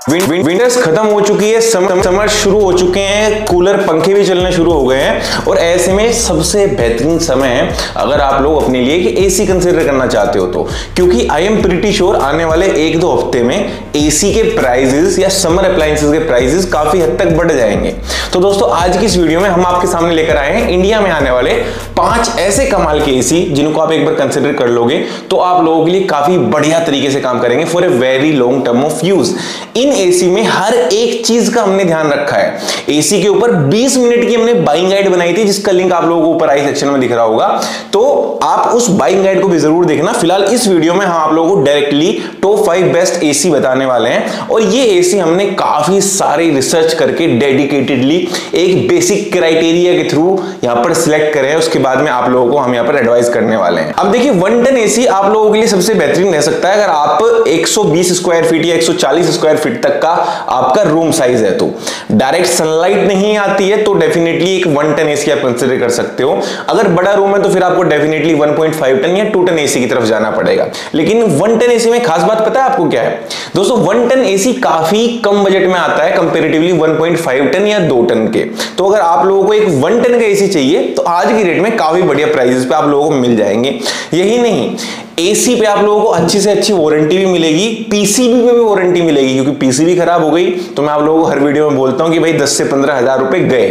Winters खत्म हो चुकी है, समर शुरू हो चुके हैं, कूलर पंखे भी चलने शुरू हो गए हैं और ऐसे में सबसे बेहतरीन समय है अगर आप लोग अपने लिए कि एसी कंसीडर करना चाहते हो तो, क्योंकि आई एम प्रीटी श्योर आने वाले 1-2 हफ्ते में एसी के प्राइसेस या समर अप्लायंसेस के प्राइसेस काफी हद तक बढ़ जाएंगे। तो दोस्तों आज की इस वीडियो में हम आपके सामने लेकर आए हैं इंडिया में आने वाले 5 ऐसे कमाल के एसी जिनको आप एक बार कंसीडर कर लोगे तो आप लोगों के लिए काफी बढ़िया तरीके से काम करेंगे for a very long term of use. In AC में हर एक चीज का हमने ध्यान रखा है। एसी के ऊपर 20 मिनट की हमने बाइंग गाइड बनाई थी जिसका लिंक आप लोगों को ऊपर आई सेक्शन में दिख रहा होगा, तो आप उस बाइंग गाइड को भी जरूर देखना। फिलहाल इस वीडियो में हम आप लोगों को डायरेक्टली टॉप 5 बेस्ट एसी बताने वाले हैं और ये एसी हमने काफी सारी रिसर्च करके डेडिकेटेडली एक बेसिक क्राइटेरिया के थ्रू यहां पर सिलेक्ट करे हैं। उसके बाद में आप लोगों को हम यहां पर एडवाइस करने वाले हैं। अब देखिए 1 टन एसी आप लोगों के लिए सबसे बेहतरीन रह सकता है अगर आप 120 स्क्वायर फीट या 140 स्क्वायर फीट तक का आपका रूम साइज है। तो डायरेक्ट सनलाइट नहीं आती है तो डेफिनेटली एक 1 टन एसी आप कंसीडर कर सकते हो। अगर बड़ा रूम है तो फिर आपको डेफिनेटली 1.5 टन या 2 टन एसी की तरफ जाना पड़ेगा। लेकिन 1 टन एसी में खास बात पता है आपको क्या है दोस्तों? 1 टन एसी काफी कम बजट में आता है कंपैरेटिवली 1.5 टन या 2 टन के। तो अगर आप लोगों को एक 1 टन का एसी चाहिए तो आज की रेट में काफी बढ़िया प्राइसेस पे आप लोगों को मिल जाएंगे। यही नहीं, एसी पे आप लोगों को अच्छी से अच्छी वारंटी भी मिलेगी, पीसीबी पे भी वारंटी मिलेगी, क्योंकि पीसीबी खराब हो गई तो मैं आप लोगों को हर वीडियो में बोलता हूं कि भाई 10 से 15 हजार रुपए गए।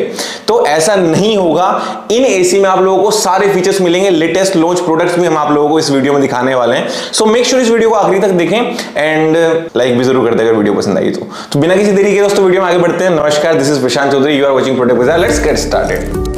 तो ऐसा नहीं होगा। इन एसी में आप लोगों को सारे फीचर्स मिलेंगे, लेटेस्ट लॉन्च प्रोडक्ट्स भी हम आप लोगों को इस वीडियो में दिखाने वाले हैं। सो मेक श्योर इस वीडियो को आखिरी तक देखें एंड लाइक भी जरूर कर दें अगर वीडियो पसंद आई तो बिना किसी देरी के दोस्तों वीडियो में आगे बढ़ते हैं। नमस्कार, this is Prashant Chaudhary, you are watching Product Bazaar. Let's get started.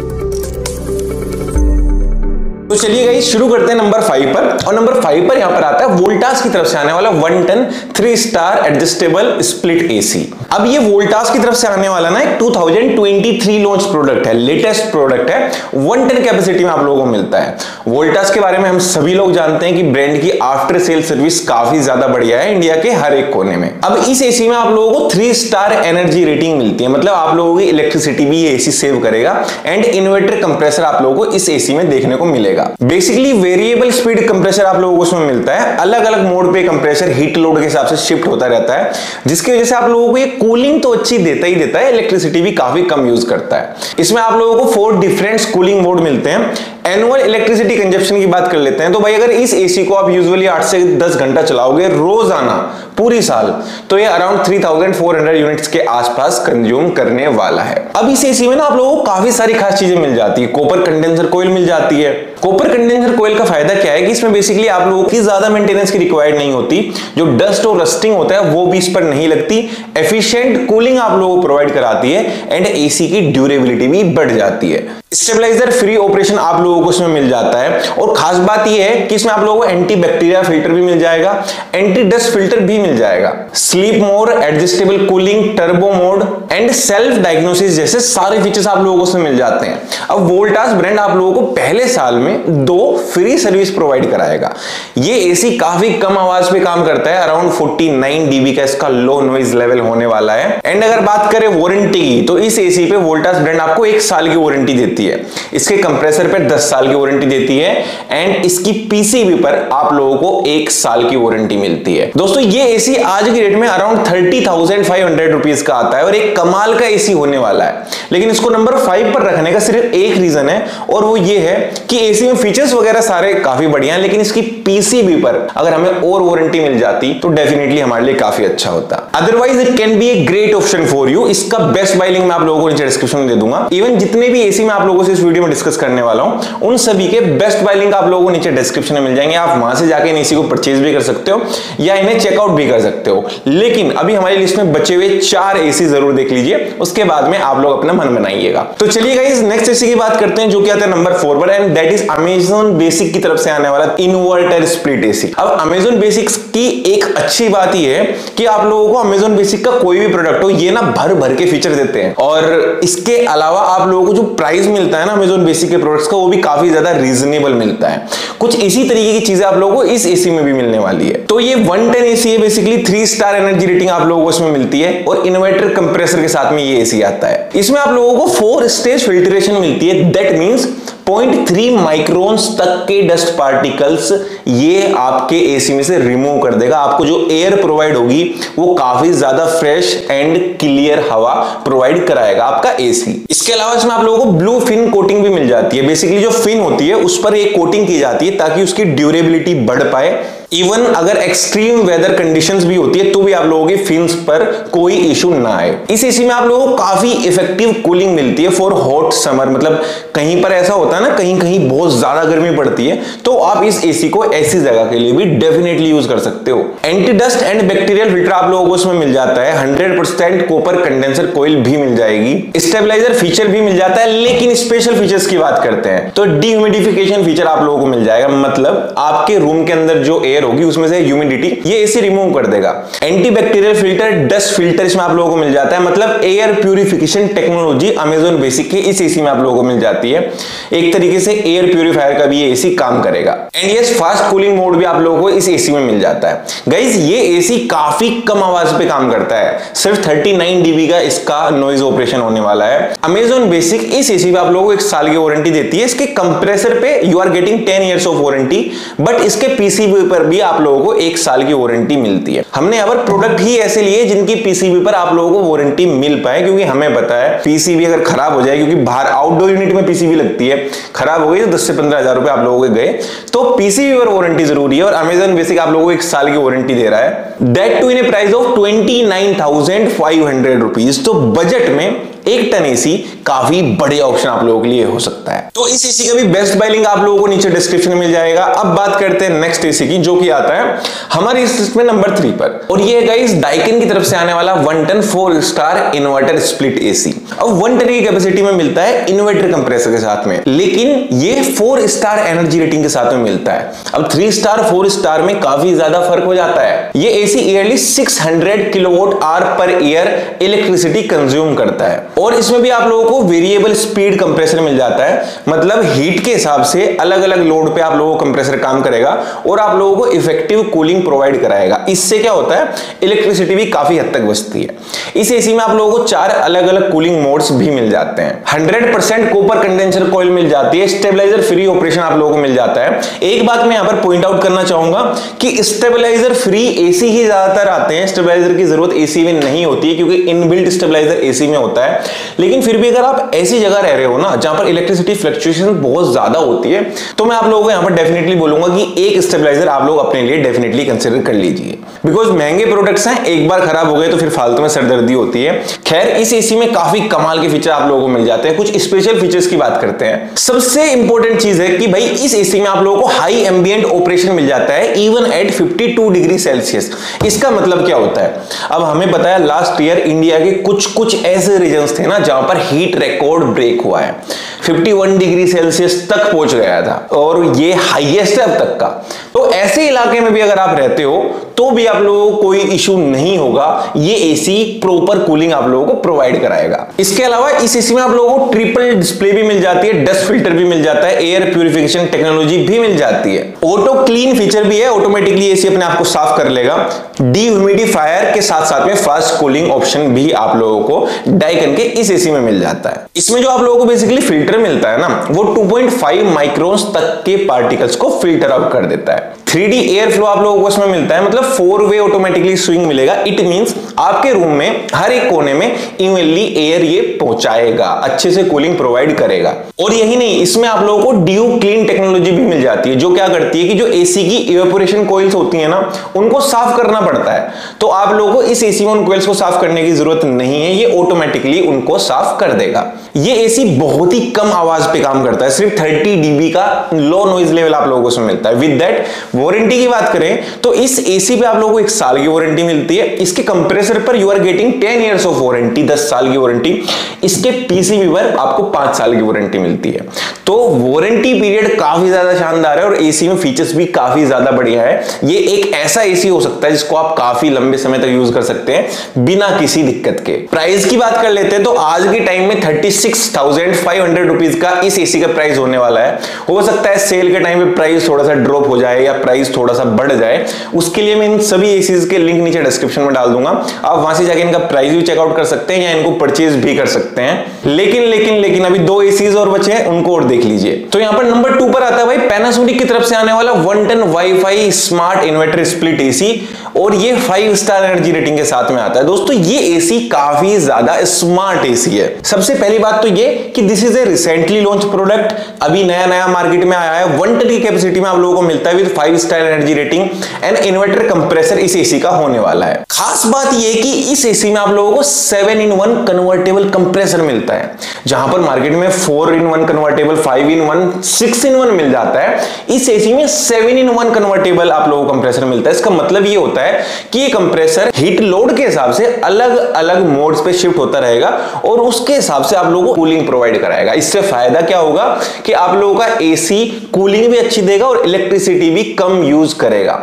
तो चलिए गाइस शुरू करते हैं नंबर 5 पर। और नंबर 5 पर यहां पर आता है वोल्टास की तरफ से आने वाला 1 ton 3 star adjustable split AC. अब ये वोल्टास की तरफ से आने वाला ना एक 2023 लॉन्च प्रोडक्ट है, लेटेस्ट प्रोडक्ट है। 1 टन कैपेसिटी में आप लोगों को मिलता है। वोल्टास के बारे में हम सभी लोग जानते हैं कि ब्रांड की आफ्टर सेल सर्विस काफी ज्यादा बढ़िया है इंडिया के हर एक कोने में। अब इस एसी में आप लोगों को 3 स्टार एनर्जी रेटिंग मिलती है, मतलब आप लोगों की इलेक्ट्रिसिटी भी ये एसी सेव करेगा एंड इन्वर्टर कंप्रेसर आप लोगों को इस एसी में देखने को मिलेगा। बेसिकली वेरिएबल स्पीड कंप्रेसर आप लोगों को उसमें मिलता है। अलग अलग मोड पे कंप्रेसर हीट लोड के हिसाब से शिफ्ट होता रहता है, जिसकी वजह से आप लोगों को ये कूलिंग तो अच्छी देता ही देता है, इलेक्ट्रिसिटी भी काफी कम यूज करता है। इसमें आप लोगों को 4 डिफरेंट कूलिंग मोड मिलते हैं। एनुअल इलेक्ट्रिसिटी कंजप्शन की बात कर लेते हैं तो भाई अगर इस एसी को आप यूजुअली 8 से 10 घंटा चलाओगे रोजाना पूरी साल तो ये अराउंड 3400 यूनिट्स के आसपास कंज्यूम करने वाला है। अब इस एसी में ना आप लोगों को काफी सारी खास चीजें मिल जाती है। कॉपर कंडेंसर कॉइल मिल जाती है। कॉपर कंडेंसर कॉइल का फायदा क्या है कि इसमें बेसिकली आप लोगों की ज्यादा मेंटेनेंस की रिक्वायर्ड नहीं होती, जो डस्ट और रस्टिंग होता है वो भी इस पर नहीं लगती। एफिशिएंट कूलिंग आप लोगों को प्रोवाइड कराती है एंड एसी की ड्यूरेबिलिटी भी बढ़ जाती है। स्टेबलाइजर फ्री ऑपरेशन आप लोगों को इसमें मिल जाता है और खास बात यह है कि इसमें आप लोगों को एंटी बैक्टीरिया फिल्टर भी मिल जाएगा, एंटी डस्ट फिल्टर भी मिल जाएगा, sleep mode, adjustable cooling, turbo mode and self diagnosis जैसे सारे फीचर्स आप लोगों को उसमें मिल जाते हैं। अब वोल्टास ब्रांड आप लोगों को पहले साल में 2 फ्री सर्विस प्रोवाइड कराएगा। ये एसी काफी कम आवाज पे काम करता है, अराउंड 49 dB का इसका लो नॉइज लेवल होने वाला है। एंड अगर बात करें वारंटी की तो इस एसी पे वोल्टास ब्रांड आपको 1 साल की वारंटी देती है। इसके कंप्रेसर पर 10 साल की वारंटी देती है एंड इसकी पीसीबी पर आप लोगों को 1 साल की वारंटी मिलती है। दोस्तों ये एसी आज की रेट में अराउंड 30,500 रुपीज का आता है और एक कमाल का एसी होने वाला है। लेकिन इसको नंबर 5 पर रखने का सिर्फ एक रीजन है और वो ये है कि एसी में फीचर्स वगैरह सारे काफी बढ़िया हैं, लेकिन इसकी पीसीबी पर अगर हमें और वारंटी मिल जाती तो डेफिनेटली हमारे लिए काफी अच्छा होता। Otherwise it can be a great option for you. इसका बेस्ट बाय लिंक मैं आप लोगों को नीचे डिस्क्रिप्शन में दे दूंगा। इवन जितने भी एसी में आप लोगों से इस वीडियो में डिस्कस करने वाला हूं उन सभी के बेस्ट बाय लिंक आप लोगों को नीचे डिस्क्रिप्शन में मिल जाएंगे। आप वहां से जाके इन एसी को परचेज भी कर सकते हो या इन्हें चेकआउट भी कर सकते हो। लेकिन अभी हमारी लिस्ट में बचे हुए 4 एसी जरूर देख लीजिए, उसके बाद में आप लोग अपना मन बनाइएगा। तो चलिए गाइस नेक्स्ट एसी की बात करते हैं जो कि आता है नंबर 4 पर and that is Amazon basic की तरफ से आने वाला इन्वर्टर स्प्लिट एसी। अब अमेजन बेसिक्स की एक अच्छी बात यह है कि आप लोगों को अमेजन बेसिक का कोई भी प्रोडक्ट हो ये ना भर भर के फीचर देते हैं और इसके अलावा आप लोगों को जो प्राइस मिलता है ना अमेजन बेसिक के प्रोडक्ट्स का वो भी काफी ज्यादा रीजनेबल मिलता है। कुछ इसी तरीके की चीजें आप लोगों को इस एसी में भी मिलने वाली है। तो ये 1 टन एसी है, बेसिकली 3 स्टार एनर्जी रेटिंग आप लोगों को इसमें मिलती है और इन्वर्टर कंप्रेसर के साथ में ये एसी आता है। इसमें आप लोगों को 4 स्टेज फिल्ट्रेशन मिलती है। दैट मींस 0.3 माइक्रोन्स तक के डस्ट पार्टिकल्स ये आपके एसी में से रिमूव कर देगा। आपको जो एयर प्रोवाइड होगी वो काफी ज्यादा फ्रेश एंड क्लियर हवा प्रोवाइड कराएगा आपका एसी। इसके अलावा इसमें आप लोगों को ब्लू फिन कोटिंग भी मिल जाती है। बेसिकली जो फिन होती है उस पर एक कोटिंग की जाती है ताकि उसकी ड्यूरेबिलिटी बढ़ पाए। इवन अगर एक्सट्रीम वेदर कंडीशंस भी होती है तो भी आप लोगों के फिन्स पर कोई इशू ना आए। इस एसी में आप लोगों को काफी इफेक्टिव कूलिंग मिलती है फॉर हॉट समर। मतलब कहीं पर ऐसा होता है ना, कहीं कहीं बहुत ज्यादा गर्मी पड़ती है, तो आप इस एसी को ऐसी जगह के लिए भी डेफिनेटली यूज कर सकते हो। Anti dust and bacterial filter आप लोगों को इसमें मिल जाता है। 100% कॉपर कंडेंसर कॉइल भी मिल जाएगी। स्टेबलाइजर फीचर भी मिल जाता है। लेकिन स्पेशल फीचर्स की बात करते हैं तो डिह्यूमिडिफिकेशन फीचर आप लोगों को मिल जाएगा। मतलब आपके रूम के अंदर जो एयर होगी उसमें से ह्यूमिडिटी ये एसी रिमूव कर देगा। Anti bacterial filter, dust filter इसमें आप लोगों को मिल जाता है। मतलब air purification technology Amazon basic के इस एसी में आप लोगों को मिल जाती है। एक तरीके से एयर प्यूरिफायर का भी ये एसी काम करेगा। And yes, fast cooling mode भी आप लोगों को इस एसी में मिल जाता है। गाइस, ये एसी काफी कम आवाज पे काम करता है। सिर्फ 39 dB का इसका नॉइज ऑपरेशन होने वाला है। अमेज़न बेसिक इस एसी पे आप लोगों को 1 साल की वारंटी देती है। इसके कंप्रेसर पे you are getting 10 years of warranty, but इसके पीसीबी पर भी आप लोगों को 1 साल की वारंटी मिलती है। हमने यहाँ पर प्रोडक्ट ही ऐसे लिए जिनकी पीसीबी पर आप लोगों को वारंटी मिल पाए, क्योंकि हमें पता है पीसीबी अगर खराब हो जाए, क्योंकि बाहर आउटडोर यूनिट में पीसीबी लगती है, खराब हो गई तो 10 से 15 हजार रुपए आप लोगों के गए। तो पीसीबी पर वारंटी जरूरी है और अमेज़न बेसिक आप लोगों को 1 साल की वारंटी दे रहा है, that too in a price of 29,500 rupees. तो बजट में 1 टन एसी काफी बड़े ऑप्शन आप लोगों के लिए हो सकता है। तो इस एसी का भी बेस्ट बाय लिंक आप लोगों को नीचे डिस्क्रिप्शन में मिल जाएगा। अब बात करते हैं नेक्स्ट एसी की, जो कि आता है हमारी इस लिस्ट में नंबर 3 पर, और ये है गाइस डाइकिन की तरफ से आने वाला 1 ton 4 star inverter split AC. अब 1 टन की कैपेसिटी में मिलता है इन्वर्टर कंप्रेसर के साथ में, लेकिन ये 4 स्टार एनर्जी रेटिंग के साथ में मिलता है। अब 3 स्टार 4 स्टार में काफी ज्यादा फर्क हो जाता है। ये AC yearly 600 kilowatt hour per year electricity consume करता है, और इसमें भी आप लोगों को वेरिएबल स्पीड कंप्रेसर मिल जाता है। मतलब हीट के हिसाब से अलग अलग लोड पे आप लोगों को कंप्रेसर काम करेगा और आप लोगों को इफेक्टिव कूलिंग प्रोवाइड कराएगा। इससे क्या होता है, इलेक्ट्रिसिटी भी काफी हद तक बचती है। इस एसी में आप लोगों को 4 अलग अलग कूलिंग मोड्स भी मिल जाते हैं। 100% कॉपर कंडेंसर कॉइल मिल जाती है। स्टेबलाइजर फ्री ऑपरेशन आप लोगों को मिल जाता है। एक बात मैं यहां पर पॉइंट आउट करना चाहूंगा कि स्टेबलाइजर फ्री एसी ही ज्यादातर आते हैं। स्टेबलाइजर की जरूरत एसी में नहीं होती है, क्योंकि इनबिल्ट स्टेबलाइजर एसी में होता है। लेकिन फिर भी अगर आप ऐसी जगह रह रहे हो ना जहां पर इलेक्ट्रिसिटी फ्लक्चुएशन बहुत ज्यादा होती है, तो मैं आप लोगों को यहां पर डेफिनेटली बोलूंगा कि एक स्टेबलाइजर आप लोग अपने लिए डेफिनेटली कंसीडर कर लीजिए, बिकॉज महंगे प्रोडक्ट्स हैं, एक बार खराब हो गए तो फिर फालतू में सरदर्दी होती है। खैर, इस एसी में काफी कमाल के फीचर आप लोगों को मिल जाते हैं। कुछ स्पेशल फीचर्स की बात करते हैं। सबसे इंपॉर्टेंट चीज है कि भाई इस एसी में आप लोगों को हाई एम्बिएंट ऑपरेशन मिल जाता है, इवन एट 52 डिग्री सेल्सियस। इसका मतलब क्या होता है, अब हमें पता है लास्ट ईयर इंडिया के कुछ ऐसे रीजन्स थे ना जहां पर हीट रिकॉर्ड ब्रेक हुआ है, 51 डिग्री सेल्सियस तक पहुंच गया था, और ये हाईएस्ट है अब तक का। तो ऐसे इलाके में भी अगर आप रहते हो तो भी आप लोगों को कोई इशू नहीं होगा। ये एसी प्रॉपर कूलिंग आप लोगों को प्रोवाइड कराएगा। इसके अलावा इस एसी में आप लोगों को ट्रिपल डिस्प्ले भी मिल जाती है, डस्ट फिल्टर भी मिल जाता है, एयर प्यूरिफिकेशन टेक्नोलॉजी भी मिल जाती है, ऑटो क्लीन फीचर भी है, ऑटोमेटिकली एसी अपने आप को साफ कर लेगा। डिह्यूमिडिफायर के साथ साथ में फास्ट कूलिंग ऑप्शन भी आप लोगों को डाइकिन के इस एसी में मिल जाता है। इसमें जो आप लोगों को बेसिकली फिल्टर मिलता है ना, वो 2.5 माइक्रोन्स तक के पार्टिकल्स को फिल्टर आउट कर देता है। 3D एयर फ्लो आप लोगों को इसमें मिलता है, मतलब 4 वे ऑटोमेटिकली स्विंग मिलेगा। इट मींस आपके रूम में हर एक कोने में इवनली एयर ये पहुंचाएगा, अच्छे से कूलिंग प्रोवाइड करेगा। और यही नहीं, इसमें आप लोगों को ड्यू क्लीन टेक्नोलॉजी भी मिल जाती है, जो क्या करती है कि जो एसी की इवेपोरेशन कॉइल्स होती है ना, उनको साफ करना पड़ता है। तो आप लोगों को इस एसी में उन कॉइल्स को साफ करने की जरूरत नहीं है, ये ऑटोमेटिकली उनको साफ कर देगा। ये एसी बहुत ही कम आवाज पे काम करता है, सिर्फ 30 dB का लो नॉइज लेवल आप लोगों को इसमें मिलता है। विद दैट वारंटी की बात करें तो इस एसी पे आप लोगों को 1 साल की वारंटी मिलती है। इसके कंप्रेसर पर you are getting 10 years of warranty, 10 साल की वारंटी। इसके पीसीबी पर आपको 5 साल की वारंटी मिलती है। तो वारंटी पीरियड काफी ज्यादा शानदार है और एसी में फीचर्स भी काफी ज्यादा बढ़िया है। ये एक ऐसा एसी हो सकता है जिसको आप काफी लंबे समय तक यूज कर सकते हैं बिना किसी दिक्कत के। प्राइस की बात कर लेते हैं तो आज के टाइम में 36,500 रुपीज का इस एसी का प्राइस होने वाला है। हो सकता है सेल के टाइम पे प्राइस थोड़ा सा ड्रॉप हो जाए या प्राइस थोड़ा सा बढ़ जाए, उसके लिए मैं इन सभी एसीज के लिंक नीचे डिस्क्रिप्शन में डाल दूंगा। आप वहां से जाके इनका प्राइस भी चेकआउट कर सकते हैं या इनको परचेज भी कर सकते हैं। लेकिन अभी 2 एसीज और बचे हैं, उनको और देख लीजिए। तो यहाँ पर नंबर 2 पर आता है भाई पैनासोनिक की तरफ से आने वाला 1 ton WiFi smart inverter split AC, और ये 5 स्टार एनर्जी रेटिंग के साथ में आता है। दोस्तों ये एसी काफी ज्यादा स्मार्ट एसी है। सबसे पहली बात तो ये कि this is a recently launch product, अभी नया मार्केट में आया है। 1 टन की कैपेसिटी में आप लोगों को मिलता है with 5 star energy rating and inverter compressor इस एसी का होने वाला है। खास बात ये कि इस एसी में आप लोगों को 7-in-1 कन्वर्टेबल कंप्रेसर मिलता है, जहां पर मार्केट में 4-in-1 कन्वर्टेबल, 5-in-1, 6-in-1 मिल जाता है। इस एसी में 7-in-1 कन्वर्टेबल आप लोगों को कंप्रेसर मिलता है। इसका मतलब ये होता है कि ये कंप्रेसर हीट लोड के हिसाब से अलग अलग मोड्स पे शिफ्ट होता रहेगा और उसके हिसाब से आप लोगों को कूलिंग प्रोवाइड कराएगा। इससे फायदा क्या होगा कि आप लोगों का एसी कूलिंग भी अच्छी देगा और इलेक्ट्रिसिटी भी कम यूज करेगा।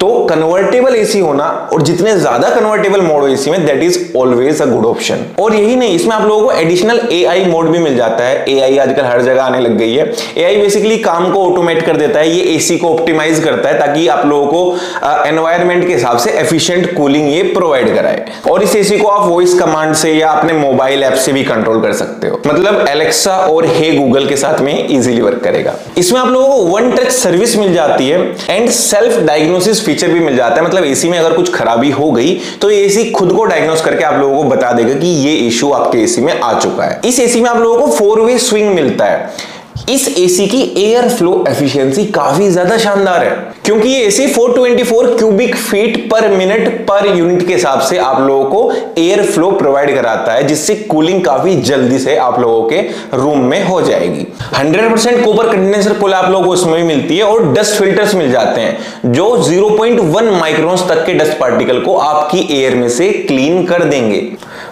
तो कन्वर्टेबल एसी होना, और जितने ज्यादा कन्वर्टेबल मोड हो एसी में, that is always a good option. और यही नहीं, इसमें आप लोगों को एडिशनल एआई मोड भी मिल जाता है। एआई आजकल हर जगह आने लग गई है। एआई बेसिकली काम को ऑटोमेट कर देता है, ये एसी को ऑप्टिमाइज करता है ताकि आप लोगों को एनवायरनमेंट के हिसाब से एफिशिएंट कूलिंग ये प्रोवाइड कराए। और इस एसी को आप वॉइस कमांड से या अपने मोबाइल ऐप से भी कंट्रोल कर सकते हो, मतलब एलेक्सा और हे गूगल के साथ में इजीली वर्क करेगा। इसमें आप लोगों को 1 टच सर्विस मिल जाती है एंड सेल्फ डायग्नोसिस फीचर भी मिल जाता है। मतलब एसी में अगर कुछ खराबी हो गई तो ये एसी खुद को डायग्नोस करके आप लोगों को बता देगा कि ये इश्यू आपके एसी में आ चुका है। इस एसी में आप लोगों को 4-वे स्विंग मिलता है। इस एसी की एयर फ्लो एफिशिएंसी काफी ज्यादा शानदार है, क्योंकि ये एसी 424 क्यूबिक फीट पर मिनट पर यूनिट के हिसाब से आप लोगों को एयर फ्लो प्रोवाइड कराता है, जिससे कूलिंग काफी जल्दी से आप लोगों के रूम में हो जाएगी। 100% कॉपर कंडेंसर कूल आप लोगों को उसमें भी मिलती है और डस्ट फिल्टर्स मिल जाते हैं जो 0.1 माइक्रोन्स तक के डस्ट पार्टिकल को आपकी एयर में से क्लीन कर देंगे।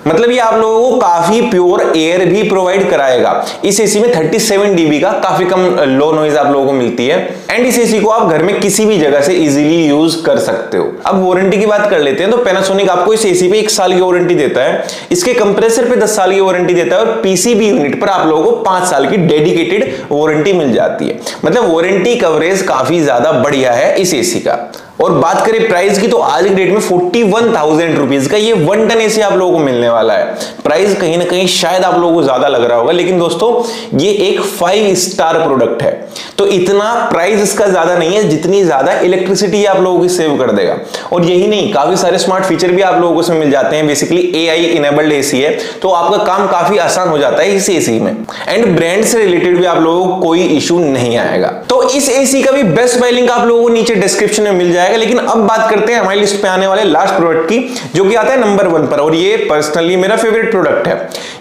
मतलब ये आप लोगों को काफी प्योर एयर भी प्रोवाइड कराएगा। इस एसी में 37 dB का काफी कम लो नॉइज आप लोगों को मिलती है एंड इस एसी को आप घर में किसी भी जगह से इजीली यूज कर सकते हो। अब वारंटी की बात कर लेते हैं, तो पैनासोनिक आपको इस एसी पे 1 साल की वारंटी देता है, इसके कंप्रेसर पे 10 साल की वारंटी देता है और पीसीबी यूनिट पर आप लोगों को 5 साल की डेडिकेटेड वारंटी मिल जाती है। मतलब वारंटी कवरेज काफी ज्यादा बढ़िया है इस एसी का। और बात करें प्राइस की, तो आज की डेट में 41,000 रुपीज का ये 1 टन एसी आप लोगों को मिलने वाला है। प्राइस कहीं ना कहीं शायद आप लोगों को ज्यादा लग रहा होगा, लेकिन दोस्तों ये एक 5 स्टार प्रोडक्ट है, तो इतना प्राइस इसका ज्यादा नहीं है जितनी ज्यादा इलेक्ट्रिसिटी आप लोगों की सेव कर देगा। और यही नहीं, काफी सारे स्मार्ट फीचर भी आप लोगों को इसमें मिल जाते हैं। बेसिकली एआई इनेबल्ड एसी है, तो आपका काम काफी आसान हो जाता है इस एसी में एंड ब्रांड से रिलेटेड भी आप लोगों को कोई इशू नहीं आएगा। तो इस एसी का भी बेस्ट बाय लिंक आप लोगों को नीचे डिस्क्रिप्शन में मिल जाएगा। लेकिन अब बात करते हैं हमारी लिस्ट पे आने वाले लास्ट प्रोडक्ट की, जो कि आता है नंबर 1 पर, और ये पर्सनली मेरा फेवरेट प्रोडक्ट है।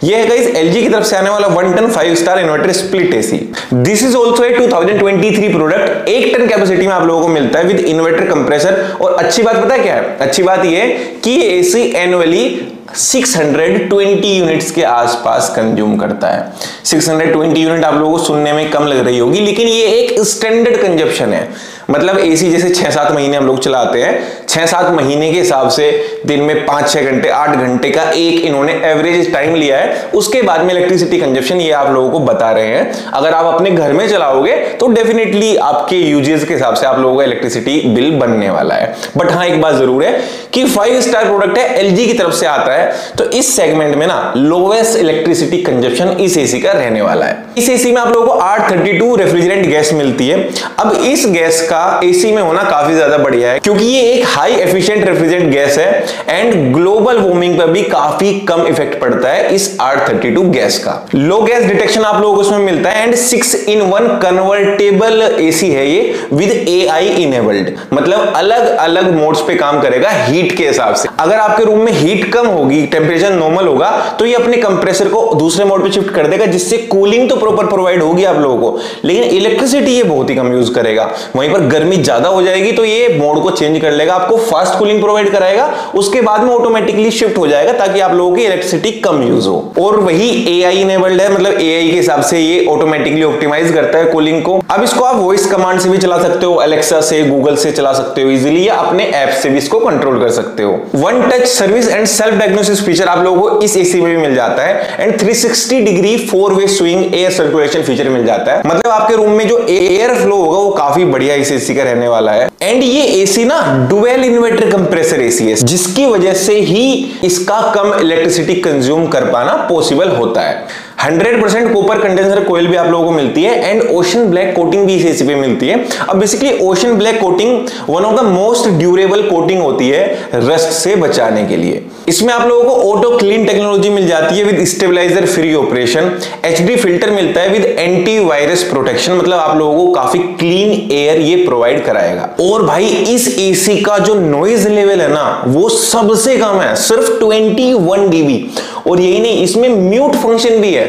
ये है गाइस एलजी की तरफ से आने वाला 1 ton 5 star inverter split AC. This is also a 2023 product. 1 ton capacity में आप लोगों को मिलता है विद इन्वर्टर कंप्रेसर। और अच्छी बात पता है क्या है? अच्छी बात ये कि ये एसी एनुअली 620 यूनिट्स के आसपास कंज्यूम करता है। 620 यूनिट आप लोगों को सुनने में कम लग रही होगी, लेकिन ये एक स्टैंडर्ड कंजप्शन है। मतलब एसी जैसे 6-7 महीने हम लोग चलाते हैं, 6-7 महीने के हिसाब से दिन में 5-6 घंटे 8 घंटे का एक इन्होंने एवरेज टाइम लिया है। उसके बाद में इलेक्ट्रिसिटी कंजप्शन ये आप लोगों को बता रहे हैं। अगर आप अपने घर में चलाओगे तो डेफिनेटली आपके यूजेस के हिसाब से आप लोगों का इलेक्ट्रिसिटी बिल बनने वाला है। बट हाँ, एक बात जरूर है कि 5 स्टार प्रोडक्ट है, एलजी की तरफ से आता है, तो इस सेगमेंट में ना लोवेस्ट इलेक्ट्रिसिटी कंजप्शन इस एसी का रहने वाला है। इस एसी में आप लोगों को R32 रेफ्रिजरेंट गैस मिलती है। अब इस गैस का एसी में होना काफी ज्यादा बढ़िया है, क्योंकि ये एक हाई एफिशिएंट रेफ्रिजरेंट गैस है एंड ग्लोबल वार्मिंग पर भी काफी कम इफेक्ट पड़ता है इस R32 गैस का। लो गैस डिटेक्शन आप लोगों को इसमें मिलता है एंड 6-in-1 कन्वर्टेबल एसी है ये विद एआई इनेबल्ड। मतलब अलग अलग मोड्स पे काम करेगा हीट के हिसाब से। अगर आपके रूम में हीट कम होगी, टेम्परेचर नॉर्मल होगा, तो ये अपने कंप्रेसर को दूसरे मोड पे शिफ्ट कर देगा, जिससे कूलिंग तो प्रॉपर प्रोवाइड होगी आप लोगों को, लेकिन इलेक्ट्रिसिटी ये बहुत ही कम यूज करेगा। वहीं पर गर्मी ज्यादा हो जाएगी तो ये मोड को चेंज कर लेगा, आपको फास्ट कूलिंग प्रोवाइड कराएगा, उसके बाद में ऑटोमेटिकली शिफ्ट हो जाएगा ताकि आप लोगों की इलेक्ट्रिसिटी कम यूज हो। और वही एआई इनेबल्ड है, मतलब एआई के हिसाब से ये ऑटोमेटिकली ऑप्टिमाइज करता है कूलिंग को। अब इसको आप वॉइस कमांड से भी चला सकते हो, एलेक्सा से, गूगल से चला सकते हो इजीली, या अपने ऐप से भी इसको कंट्रोल कर सकते हो। 1 touch service and self diagnosis feature आप लोगों को इस एसी में भी मिल जाता है एंड 360 डिग्री 4-वे स्विंग एयर सर्कुलेशन फीचर मिल जाता है। मतलब आपके रूम में जो एयर फ्लो होगा वो काफी बढ़िया इस एसी का रहने वाला है। एंड ये एसी ना डुअल इन्वर्टर कंप्रेसर एसी है, जिसकी वजह से ही इसका कम इलेक्ट्रिसिटी कंज्यूम कर पाना पॉसिबल होता है। 100% कॉपर कंडेंसर कोयल भी आप लोगों को मिलती है एंड ओशन ब्लैक कोटिंग भी इस एसी पे मिलती है। अब basically ocean black coating one of the most durable coating होती है रस्ट से बचाने के लिए। इसमें आप लोगों को ऑटो क्लीन टेक्नोलॉजी मिल जाती है with stabiliser free operation, HD filter मिलता है विद एंटीवायरस प्रोटेक्शन, मतलब आप लोगों को काफी क्लीन एयर ये प्रोवाइड कराएगा। और भाई इस एसी का जो नॉइज लेवल है ना वो सबसे कम है, सिर्फ 21 dB। और यही नहीं, इसमें म्यूट फंक्शन भी है,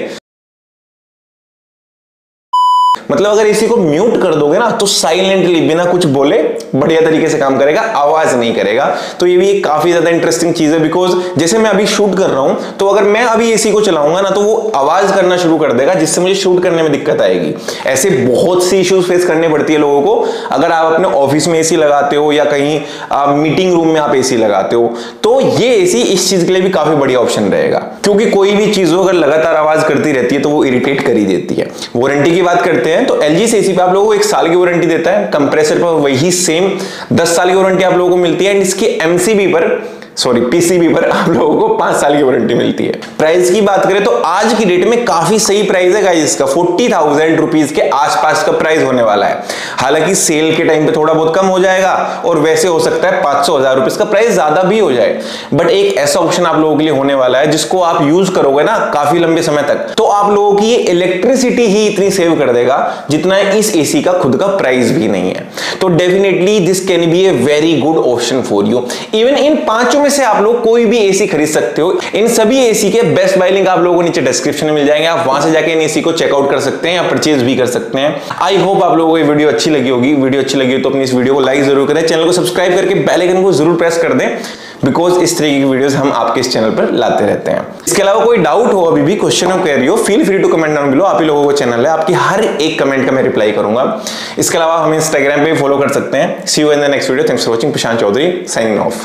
मतलब अगर इसी को म्यूट कर दोगे ना तो साइलेंटली बिना कुछ बोले बढ़िया तरीके से काम करेगा, आवाज नहीं करेगा। तो ये भी एक काफी ज्यादा इंटरेस्टिंग चीज है, बिकॉज जैसे मैं अभी शूट कर रहा हूं तो अगर मैं अभी एसी को चलाऊंगा ना तो वो आवाज करना शुरू कर देगा, जिससे मुझे शूट करने में दिक्कत आएगी। ऐसे बहुत सी इश्यूज फेस करने पड़ती है लोगों को अगर आप अपने ऑफिस में एसी लगाते हो या कहीं मीटिंग रूम में आप एसी लगाते हो, तो ये एसी इस चीज के लिए भी काफी बढ़िया ऑप्शन रहेगा। क्योंकि कोई भी चीज अगर लगातार आवाज करती रहती है तो वो इरिटेट कर ही देती है। वारंटी की बात करते हैं तो LG से एसी पे आप लोगों को 1 साल की वारंटी देता है, कंप्रेसर पर वही सेम 10 साल की वारंटी आप लोगों को मिलती है एंड इसकी PCB पर आप लोगों को 5 साल की वारंटी मिलती है। प्राइस की बात करें तो आज की डेट में काफी सही प्राइस है गाइस इसका, 40,000 रुपीज के आसपास का प्राइस होने वाला है। हालांकि सेल के टाइम पे थोड़ा बहुत कम हो जाएगा और वैसे हो सकता है 500,000 रुपीज का प्राइस ज्यादा भी हो जाए, बट एक ऐसा ऑप्शन आप लोगों के लिए होने वाला है जिसको आप यूज करोगे ना काफी लंबे समय तक, तो आप लोगों की ये इलेक्ट्रिसिटी ही इतनी सेव कर देगा जितना इस एसी का खुद का प्राइस भी नहीं है। तो definitely this can be a very good option for you. Even in पांचों से आप लोग कोई भी एसी खरीद सकते हो। इन सभी एसी के बेस्ट बाय लिंक आप लोगों को नीचे डिस्क्रिप्शन में मिल जाएंगे, आप वहां से जाके इन एसी को चेकआउट कर सकते हैं या परचेज भी कर सकते हैं। आई होप आप लोगों को ये वीडियो अच्छी लगी होगी। वीडियो अच्छी लगी तो अपनी इस वीडियो को लाइक जरूर करें, चैनल को सब्सक्राइब करके बेल आइकन को जरूर प्रेस कर दें, बिकॉज इस तरीके की वीडियोस हम आपके इस चैनल पर लाते रहते हैं। इसके अलावा कोई डाउट हो, अभी भी क्वेश्चन हो, क्वेरी हो, feel free to comment down below. आप ही लोगों को चैनल है, आपकी हर एक कमेंट का मैं रिप्लाई करूंगा। इसके अलावा हम इंस्टाग्राम पे भी फॉलो कर सकते हैं। See you in the next video. Thanks for watching. Prashant Chaudhary signing of.